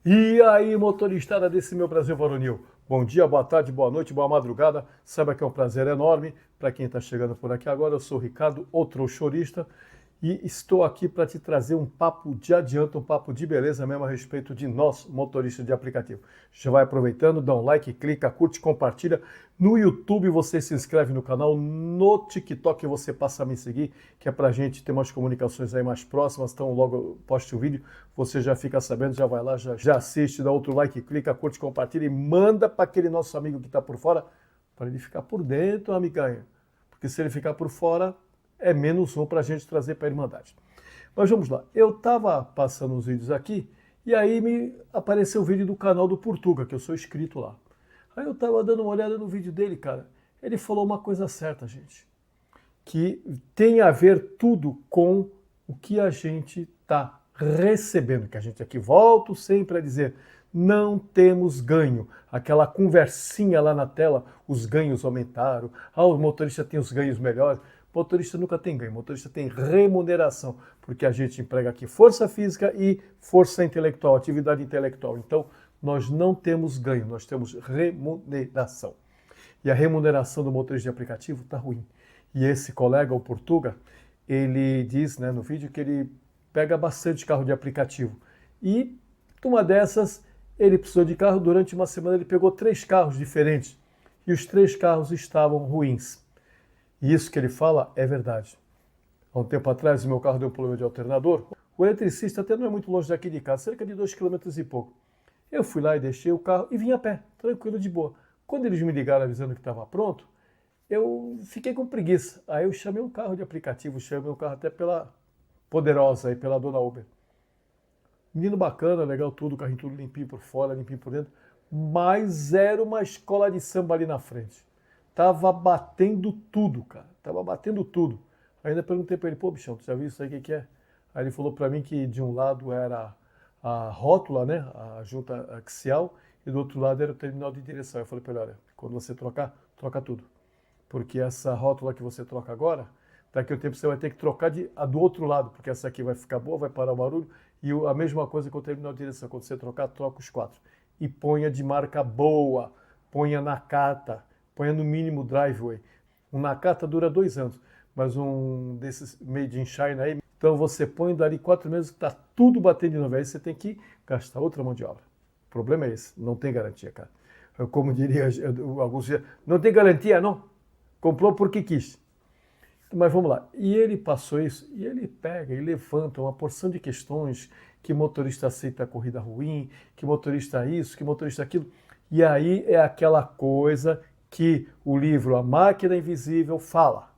E aí, motoristada desse meu Brasil varonil. Bom dia, boa tarde, boa noite, boa madrugada. Saiba que é um prazer enorme para quem está chegando por aqui agora. Eu sou o Ricardo, o trouxorista, e estou aqui para te trazer um papo de adianto, um papo de beleza mesmo a respeito de nós, motoristas de aplicativo. Já vai aproveitando, dá um like, clica, curte, compartilha. No YouTube você se inscreve no canal, no TikTok você passa a me seguir, que é para a gente ter umas comunicações aí mais próximas. Então logo eu poste o vídeo, você já fica sabendo, já vai lá, já assiste, dá outro like, clica, curte, compartilha e manda para aquele nosso amigo que está por fora, para ele ficar por dentro, amiganha. Porque se ele ficar por fora, é menos um para a gente trazer para a Irmandade. Mas vamos lá, eu estava passando os vídeos aqui e aí me apareceu o vídeo do canal do Portuga, que eu sou inscrito lá. Aí eu estava dando uma olhada no vídeo dele, cara. Ele falou uma coisa certa, gente, que tem a ver tudo com o que a gente está recebendo, que a gente aqui volto sempre a dizer, não temos ganho. Aquela conversinha lá na tela, os ganhos aumentaram, o motorista tem os ganhos melhores. O motorista nunca tem ganho, o motorista tem remuneração, porque a gente emprega aqui força física e força intelectual, atividade intelectual. Então, nós não temos ganho, nós temos remuneração. E a remuneração do motorista de aplicativo está ruim. E esse colega, o Portuga, ele diz, né, no vídeo que ele pega bastante carro de aplicativo. E uma dessas, ele precisou de carro, durante uma semana ele pegou 3 carros diferentes. E os 3 carros estavam ruins. E isso que ele fala é verdade. Há um tempo atrás, o meu carro deu um problema de alternador. O eletricista até não é muito longe daqui de casa, cerca de 2 quilômetros e pouco. Eu fui lá e deixei o carro e vim a pé, tranquilo, de boa. Quando eles me ligaram avisando que estava pronto, eu fiquei com preguiça. Aí eu chamei um carro de aplicativo, chamei um carro até pela Poderosa, aí, pela dona Uber. Menino bacana, legal tudo, carrinho tudo limpinho por fora, limpinho por dentro. Mas era uma escola de samba ali na frente. Tava batendo tudo, cara. Tava batendo tudo. Ainda perguntei pra ele, pô, bichão, tu já viu isso aí, o que que é? Aí ele falou pra mim que de um lado era a rótula, né, a junta axial, e do outro lado era o terminal de direção. Eu falei pra ele, olha, quando você trocar, troca tudo. Porque essa rótula que você troca agora, daqui a um tempo você vai ter que trocar a do outro lado, porque essa aqui vai ficar boa, vai parar o barulho, e a mesma coisa com o terminal de direção. Quando você trocar, troca os 4. E ponha de marca boa, ponha Nakata, ponha no mínimo driveway. Um Nakata dura 2 anos, mas um desses made in China aí, então você põe dali 4 meses que está tudo batendo de novo, aí você tem que gastar outra mão de obra. O problema é esse, não tem garantia, cara. Como diria alguns, não tem garantia, não. Comprou porque quis. Mas vamos lá. E ele passou isso, e ele pega e levanta uma porção de questões, que motorista aceita a corrida ruim, que motorista isso, que motorista aquilo. E aí é aquela coisa que o livro A Máquina Invisível fala,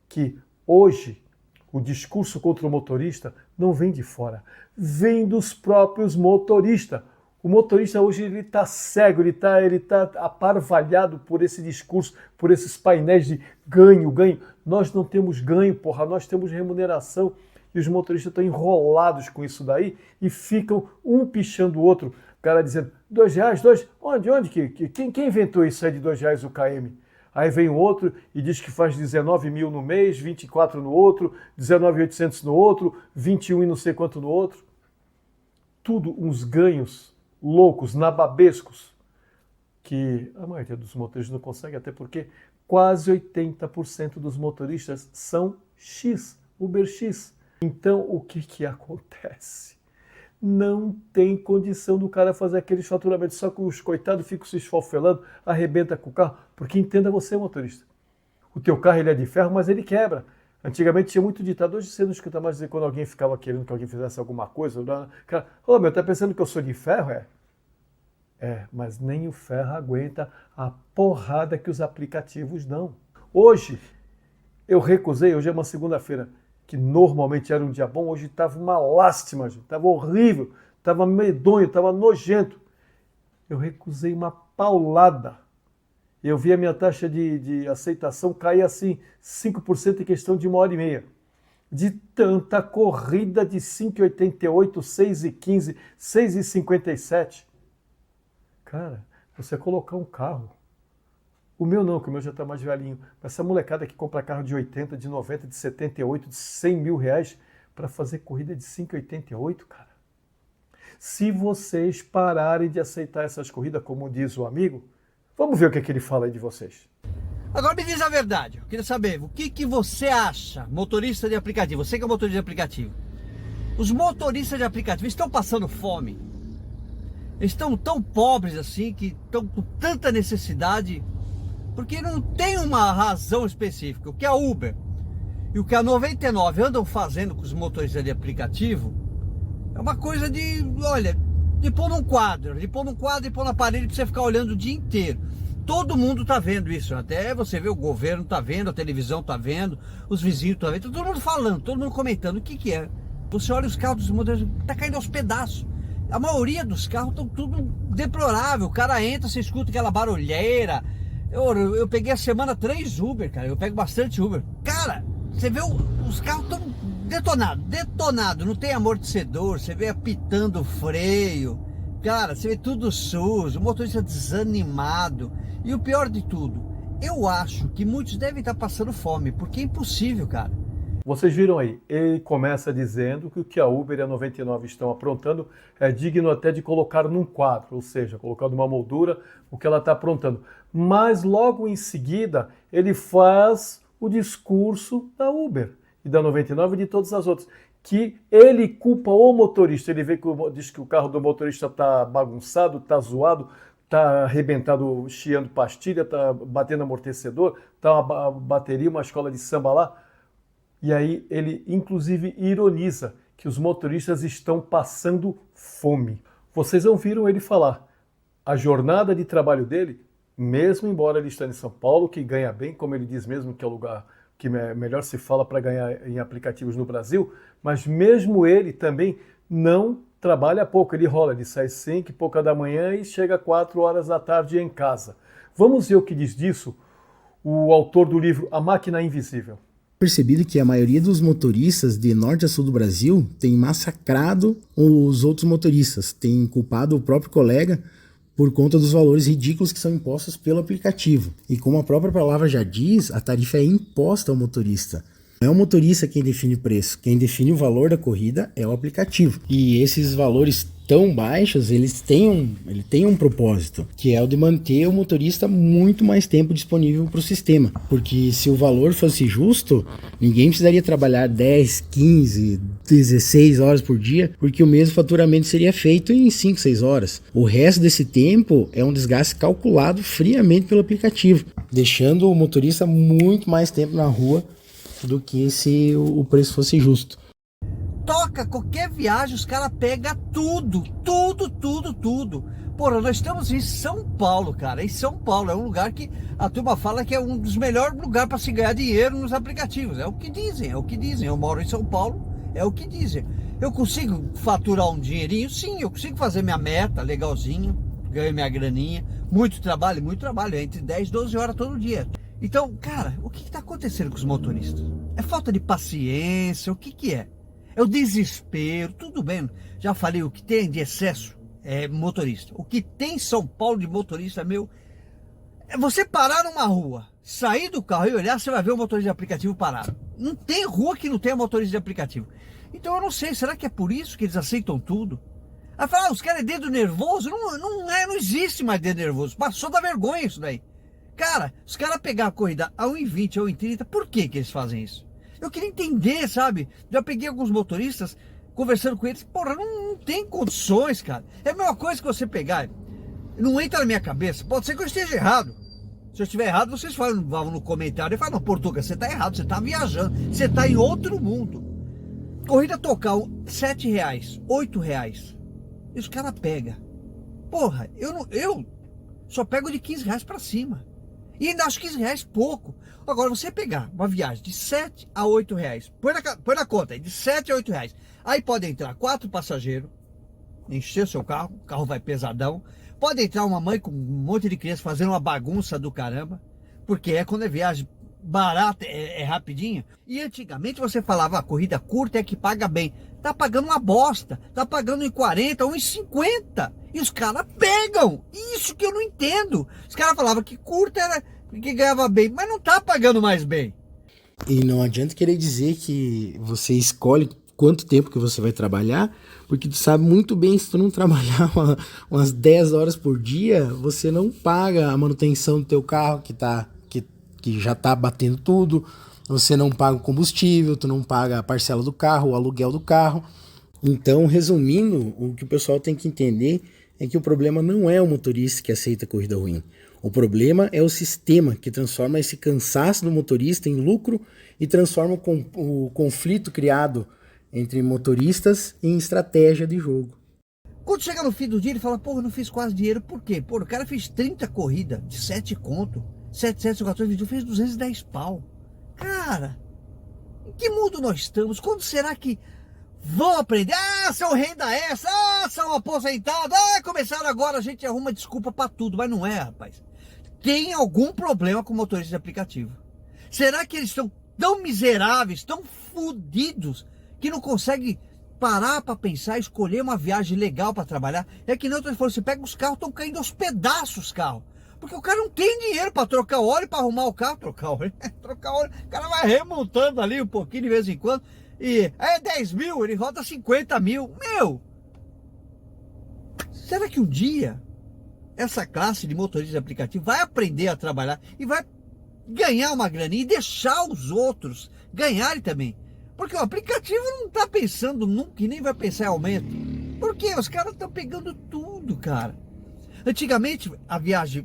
que hoje o discurso contra o motorista não vem de fora, vem dos próprios motoristas. O motorista hoje ele está cego, ele tá aparvalhado por esse discurso, por esses painéis de ganho, ganho. Nós não temos ganho, porra, nós temos remuneração. E os motoristas estão enrolados com isso daí e ficam um pichando o outro. O cara dizendo, R$ 2, 2, onde? Quem inventou isso aí de R$ 2 o km? Aí vem o outro e diz que faz 19 mil no mês, 24 no outro, 19.800 no outro, 21 e não sei quanto no outro. Tudo uns ganhos loucos, nababescos, que a maioria dos motoristas não consegue, até porque quase 80% dos motoristas são X, Uber X. Então, o que acontece? Não tem condição do cara fazer aqueles faturamentos, só que os coitados ficam se esfofelando, arrebenta com o carro, porque entenda você, motorista. O teu carro ele é de ferro, mas ele quebra. Antigamente tinha muito ditado, hoje você não escuta mais dizer quando alguém ficava querendo que alguém fizesse alguma coisa. Cara, ô meu, tá pensando que eu sou de ferro? Mas nem o ferro aguenta a porrada que os aplicativos dão. Hoje, eu recusei, hoje é uma segunda-feira, que normalmente era um dia bom, hoje estava uma lástima, gente, estava horrível, estava medonho, estava nojento. Eu recusei uma paulada. Eu vi a minha taxa de aceitação cair assim, 5% em questão de 1h30. De tanta corrida de 5,88, 6,15, 6,57. Cara, você colocar um carro. O meu não, que o meu já está mais velhinho. Mas essa molecada que compra carro de 80, de 90, de 78, de 100 mil reais para fazer corrida de 5,88, cara. se vocês pararem de aceitar essas corridas, como diz o amigo. Vamos ver o que é que ele fala aí de vocês. Agora me diz a verdade, eu queria saber, o que você acha, motorista de aplicativo, você que é motorista de aplicativo, os motoristas de aplicativo estão passando fome? Eles estão tão pobres assim, que estão com tanta necessidade, porque não tem uma razão específica. O que a Uber e o que a 99 andam fazendo com os motoristas de aplicativo é uma coisa de, olha, de pôr num quadro e pôr na parede pra você ficar olhando o dia inteiro. Todo mundo tá vendo isso, até você vê, o governo tá vendo, a televisão tá vendo, os vizinhos tá vendo, todo mundo falando, todo mundo comentando. O que é? Você olha os carros dos motoristas, tá caindo aos pedaços. A maioria dos carros estão tudo deplorável. O cara entra, você escuta aquela barulheira. Eu peguei a semana 3 Uber, cara. Eu pego bastante Uber. Cara, você vê os carros estão detonado. Não tem amortecedor, você vê apitando o freio. Cara, você vê tudo sujo, o motorista desanimado. E o pior de tudo, eu acho que muitos devem estar passando fome, porque é impossível, cara. Vocês viram aí, ele começa dizendo que o que a Uber e a 99 estão aprontando é digno até de colocar num quadro, ou seja, colocar numa moldura o que ela está aprontando. Mas logo em seguida, ele faz o discurso da Uber e da 99 e de todas as outras, que ele culpa o motorista. Ele diz que o carro do motorista está bagunçado, está zoado, está arrebentado, chiando pastilha, está batendo amortecedor, está uma bateria, uma escola de samba lá. E aí ele, inclusive, ironiza que os motoristas estão passando fome. Vocês não viram ele falar. A jornada de trabalho dele, mesmo embora ele esteja em São Paulo, que ganha bem, como ele diz mesmo, que é o lugar que melhor se fala para ganhar em aplicativos no Brasil, mas mesmo ele também não trabalha pouco. Ele rola, ele sai 5 e pouca da manhã e chega 4 horas da tarde em casa. Vamos ver o que diz disso o autor do livro A Máquina Invisível. Percebido que a maioria dos motoristas de norte a sul do Brasil tem massacrado os outros motoristas, tem culpado o próprio colega por conta dos valores ridículos que são impostos pelo aplicativo. E como a própria palavra já diz, a tarifa é imposta ao motorista. Não é o motorista quem define o preço, quem define o valor da corrida é o aplicativo. E esses valores tão baixos, ele tem um propósito, que é o de manter o motorista muito mais tempo disponível para o sistema. Porque se o valor fosse justo, ninguém precisaria trabalhar 10, 15, 16 horas por dia, porque o mesmo faturamento seria feito em 5, 6 horas. O resto desse tempo é um desgaste calculado friamente pelo aplicativo, deixando o motorista muito mais tempo na rua do que se o preço fosse justo. Toca qualquer viagem, os caras pegam tudo. Porra, nós estamos em São Paulo, cara. Em São Paulo é um lugar que a turma fala que é um dos melhores lugares para se ganhar dinheiro nos aplicativos. É o que dizem. Eu moro em São Paulo, é o que dizem. Eu consigo faturar um dinheirinho? Sim, eu consigo fazer minha meta legalzinho, ganho minha graninha. Muito trabalho, entre 10 e 12 horas todo dia. Então, cara, o que está acontecendo com os motoristas? É falta de paciência? O que é? É o desespero? Tudo bem, já falei, o que tem de excesso é motorista. O que tem em São Paulo de motorista, meu, é você parar numa rua, sair do carro e olhar, você vai ver o motorista de aplicativo parado. Não tem rua que não tenha motorista de aplicativo. Então eu não sei, será que é por isso que eles aceitam tudo? Aí fala, os caras é dedo nervoso? Não existe mais dedo nervoso, passou da vergonha isso daí. Cara, os caras pegar a corrida a 1,20, a 1,30, por que eles fazem isso? Eu queria entender, sabe? Já peguei alguns motoristas, conversando com eles, porra, não tem condições, cara. É a mesma coisa que você pegar, não entra na minha cabeça, pode ser que eu esteja errado. Se eu estiver errado, vocês vão no comentário e falam, não, Portuga, você tá errado, você tá viajando, você tá em outro mundo. Corrida tocar R$7, R$8, e os caras pegam. Porra, eu só pego de R$15 pra cima. E ainda acho R$15 pouco. Agora, você pegar uma viagem de R$7 a R$8, põe na conta aí, de R$7 a R$8. Aí pode entrar 4 passageiros, encher o seu carro, o carro vai pesadão. Pode entrar uma mãe com um monte de criança fazendo uma bagunça do caramba, porque quando é viagem barata, é rapidinho. E antigamente você falava, a corrida curta é que paga bem. Tá pagando uma bosta, tá pagando em 40 ou em 50. E os caras pegam. Isso que eu não entendo. Os caras falavam que curta era que ganhava bem, mas não tá pagando mais bem. E não adianta querer dizer que você escolhe quanto tempo que você vai trabalhar, porque tu sabe muito bem, se tu não trabalhar umas 10 horas por dia, você não paga a manutenção do teu carro que já tá batendo tudo, você não paga o combustível, tu não paga a parcela do carro, o aluguel do carro. Então, resumindo, o que o pessoal tem que entender é que o problema não é o motorista que aceita corrida ruim. O problema é o sistema que transforma esse cansaço do motorista em lucro e transforma o conflito criado entre motoristas em estratégia de jogo. Quando chega no fim do dia, ele fala, porra, eu não fiz quase dinheiro. Por quê? Pô, o cara fez 30 corridas de 7 conto. 7, 7, 14, 21, fez 210 pau. Cara, em que mundo nós estamos? Quando será que vão aprender? Ah, são renda extra, ah, são aposentados, ah, começaram agora, a gente arruma desculpa pra tudo. Mas não é, rapaz. Tem algum problema com o motorista de aplicativo. Será que eles estão tão miseráveis, tão fodidos, que não conseguem parar para pensar, escolher uma viagem legal para trabalhar? É que não, você pega os carros, estão caindo aos pedaços os carros. Porque o cara não tem dinheiro para trocar óleo, para arrumar o carro, trocar óleo, o cara vai remontando ali um pouquinho de vez em quando, e é 10 mil, ele roda 50 mil, meu, será que um dia essa classe de motorista de aplicativo vai aprender a trabalhar e vai ganhar uma graninha e deixar os outros ganharem também? Porque o aplicativo não está pensando nunca e nem vai pensar em aumento, porque os caras estão pegando tudo, cara. Antigamente a viagem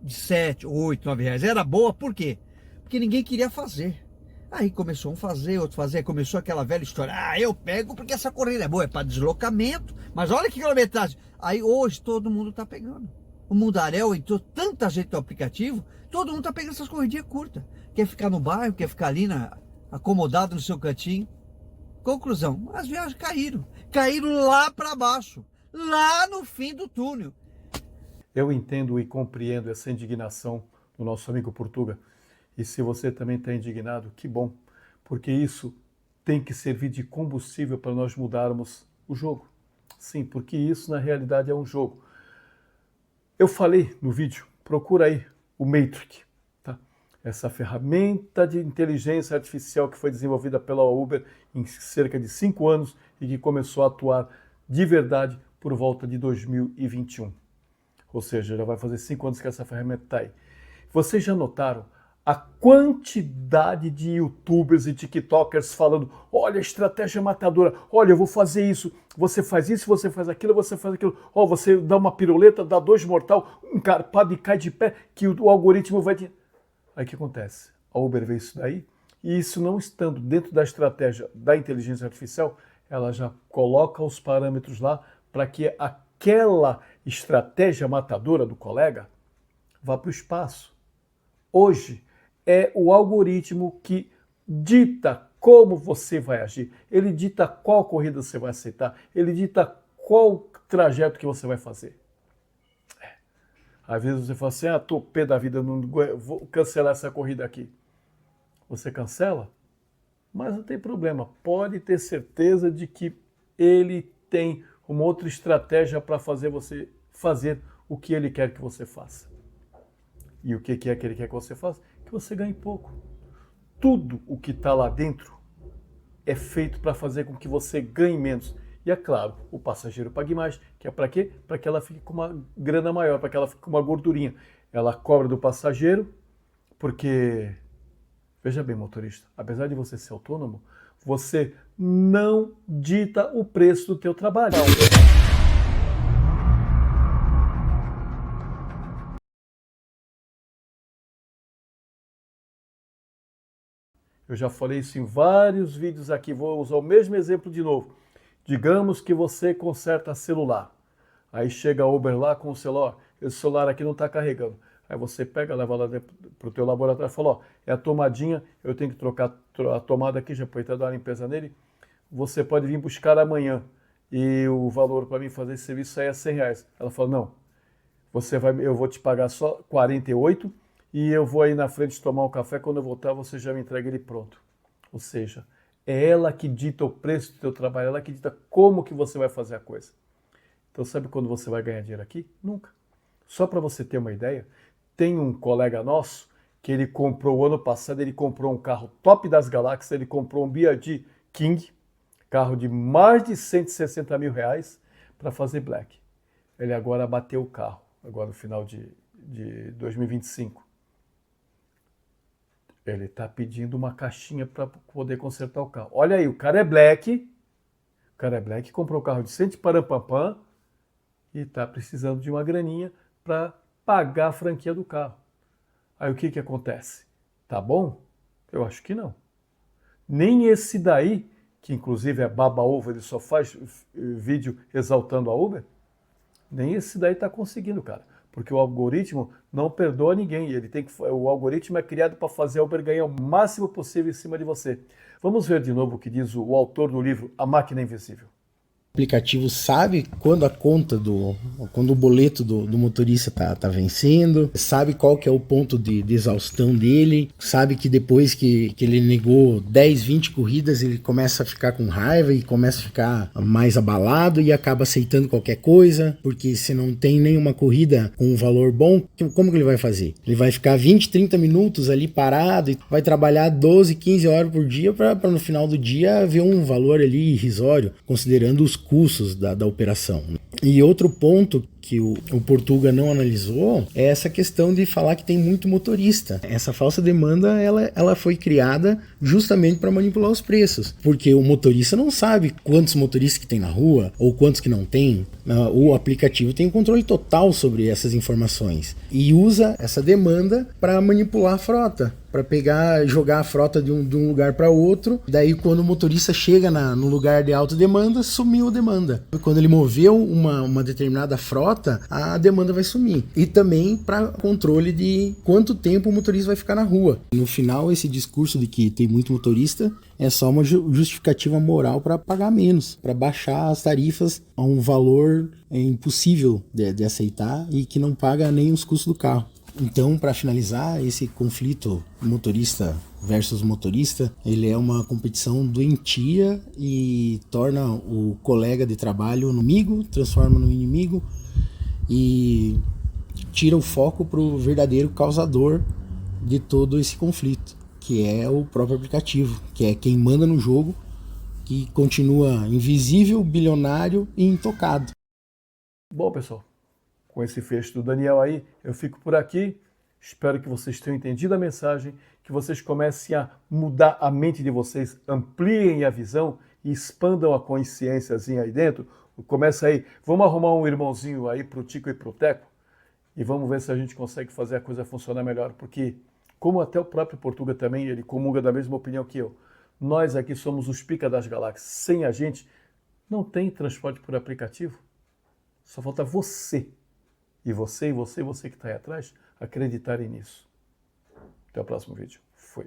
de 7, 8, 9 reais era boa, por quê? Porque ninguém queria fazer. Aí começou um fazer, outro fazer, começou aquela velha história, ah, eu pego porque essa corrida é boa, é para deslocamento, mas olha que quilometragem. Aí hoje todo mundo tá pegando. O Mundaréu entrou tanta gente no aplicativo, todo mundo tá pegando essas corridinhas curtas. Quer ficar no bairro, quer ficar ali acomodado no seu cantinho. Conclusão, as viagens caíram. Caíram lá para baixo, lá no fim do túnel. Eu entendo e compreendo essa indignação do nosso amigo Portuga. E se você também está indignado, que bom, porque isso tem que servir de combustível para nós mudarmos o jogo. Sim, porque isso na realidade é um jogo. Eu falei no vídeo, procura aí o Matrix, tá? Essa ferramenta de inteligência artificial que foi desenvolvida pela Uber em cerca de 5 anos e que começou a atuar de verdade por volta de 2021. Ou seja, já vai fazer 5 anos que essa ferramenta está aí. Vocês já notaram a quantidade de youtubers e tiktokers falando, olha, estratégia matadora, olha, eu vou fazer isso, você faz aquilo, ó, você dá uma piruleta, dá 2 mortal, um carpado e cai de pé, que o algoritmo vai te... Aí o que acontece? A Uber vê isso daí, e isso não estando dentro da estratégia da inteligência artificial, ela já coloca os parâmetros lá para que aquela estratégia matadora do colega vá para o espaço. Hoje, é o algoritmo que dita como você vai agir, ele dita qual corrida você vai aceitar, ele dita qual trajeto que você vai fazer. Às vezes você fala assim, ah, tô pé da vida, não vou cancelar essa corrida aqui. Você cancela, mas não tem problema, pode ter certeza de que ele tem uma outra estratégia para fazer você fazer o que ele quer que você faça. E o que é que ele quer que você faça? Que você ganhe pouco. Tudo o que está lá dentro é feito para fazer com que você ganhe menos. E é claro, o passageiro pague mais, que é para quê? Para que ela fique com uma grana maior, para que ela fique com uma gordurinha. Ela cobra do passageiro, porque, veja bem, motorista, apesar de você ser autônomo, você não dita o preço do teu trabalho. Eu já falei isso em vários vídeos aqui, vou usar o mesmo exemplo de novo. Digamos que você conserta celular. Aí chega a Uber lá com o celular, esse celular aqui não está carregando. Aí você pega, leva lá para o teu laboratório e fala, ó, é a tomadinha, eu tenho que trocar a tomada aqui, já pode dar uma limpeza nele. Você pode vir buscar amanhã e o valor para mim fazer esse serviço aí é 100 reais. Ela fala, não, eu vou te pagar só 48 e eu vou aí na frente tomar um café, quando eu voltar você já me entrega ele pronto. Ou seja, é ela que dita o preço do teu trabalho, ela que dita como que você vai fazer a coisa. Então sabe quando você vai ganhar dinheiro aqui? Nunca. Só para você ter uma ideia, tem um colega nosso que ele comprou, o ano passado, ele comprou um carro top das galáxias, ele comprou um BYD King, Carro de mais de 160 mil reais para fazer black. Ele agora bateu o carro, agora no final de 2025. Ele está pedindo uma caixinha para poder consertar o carro. Olha aí, o cara é black, comprou o carro de 100 parampampam e está precisando de uma graninha para pagar a franquia do carro. Aí o que acontece? Tá bom? Eu acho que não. Nem esse daí, que inclusive é baba-ovo, ele só faz vídeo exaltando a Uber, nem esse daí está conseguindo, cara. Porque o algoritmo não perdoa ninguém. O algoritmo é criado para fazer a Uber ganhar o máximo possível em cima de você. Vamos ver de novo o que diz o autor do livro A Máquina Invisível. O aplicativo sabe quando quando o boleto do motorista tá vencendo, sabe qual que é o ponto de exaustão dele, sabe que depois que ele negou 10, 20 corridas, ele começa a ficar com raiva e começa a ficar mais abalado e acaba aceitando qualquer coisa, porque se não tem nenhuma corrida com um valor bom, como que ele vai fazer? Ele vai ficar 20, 30 minutos ali parado e vai trabalhar 12, 15 horas por dia para no final do dia ver um valor ali irrisório, considerando os custos da operação. E outro ponto que o Portuga não analisou é essa questão de falar que tem muito motorista. Essa falsa demanda ela foi criada justamente para manipular os preços, porque o motorista não sabe quantos motoristas que tem na rua ou quantos que não tem. O aplicativo tem o controle total sobre essas informações e usa essa demanda para manipular a frota, para jogar a frota de um lugar para outro. Daí quando o motorista chega no lugar de alta demanda, sumiu a demanda. Quando ele moveu uma determinada frota, a demanda vai sumir. E também para controle de quanto tempo o motorista vai ficar na rua. No final, esse discurso de que tem muito motorista é só uma justificativa moral para pagar menos, para baixar as tarifas a um valor impossível de aceitar e que não paga nem os custos do carro. Então, para finalizar, esse conflito motorista versus motorista, ele é uma competição doentia e torna o colega de trabalho no amigo, transforma no inimigo e tira o foco para o verdadeiro causador de todo esse conflito, que é o próprio aplicativo, que é quem manda no jogo, que continua invisível, bilionário e intocado. Bom, pessoal, com esse fecho do Daniel aí, eu fico por aqui. Espero que vocês tenham entendido a mensagem, que vocês comecem a mudar a mente de vocês, ampliem a visão e expandam a consciênciazinha aí dentro. Começa aí, vamos arrumar um irmãozinho aí pro Tico e pro Teco e vamos ver se a gente consegue fazer a coisa funcionar melhor, porque como até o próprio Portuga também, ele comunga da mesma opinião que eu, nós aqui somos os pica das galáxias. Sem a gente, não tem transporte por aplicativo. Só falta você. E você que está aí atrás, acreditarem nisso. Até o próximo vídeo. Fui.